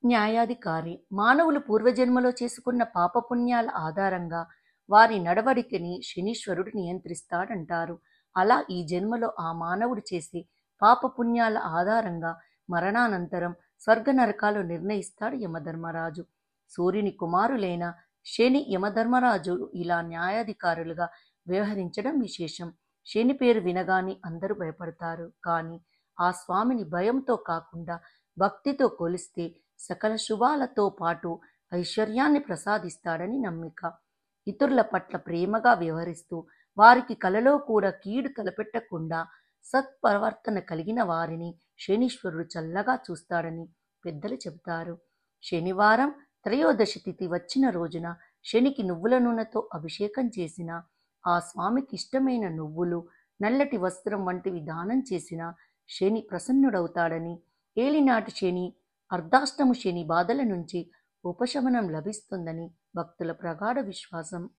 న్యాయాధికారి మానవులు పూర్వజన్మలో చేసుకున్న పాపపుణ్యాల ఆధారంగా వారి నడవడికని శనీశ్వరుడు నియంత్రిస్తాడంటారు. అలా ఈ జన్మలో ఆ మానవుడు చేసే పాపపుణ్యాల ఆధారంగా మరణానంతరం స్వర్గ నరకాలు నిర్ణయిస్తాడు యమధర్మరాజు. సూర్యుని కుమారులైన శని, యమధర్మరాజు ఇలా న్యాయాధికారులుగా వ్యవహరించడం విశేషం. శని పేరు వినగానే అందరూ భయపడతారు. కానీ ఆ స్వామిని భయంతో కాకుండా భక్తితో కొలిస్తే సకల శుభాలతో పాటు ఐశ్వర్యాన్ని ప్రసాదిస్తాడని నమ్మిక. ఇతరుల పట్ల ప్రేమగా వ్యవహరిస్తూ వారికి కలలో కూడా కీడు తలపెట్టకుండా సత్ప్రవర్తన కలిగిన వారిని శనీశ్వరుడు చల్లగా చూస్తాడని పెద్దలు చెబుతారు. శనివారం త్రయోదశి తిథి వచ్చిన రోజున శనికి నువ్వుల నూనెతో అభిషేకం చేసిన, ఆ స్వామికి ఇష్టమైన నువ్వులు, నల్లటి వస్త్రం వంటివి దానం చేసిన శని ప్రసన్నుడవుతాడని, ఏలినాటి శని, అర్ధాష్టమ శని బాధల నుంచి ఉపశమనం లభిస్తుందని భక్తుల ప్రగాఢ విశ్వాసం.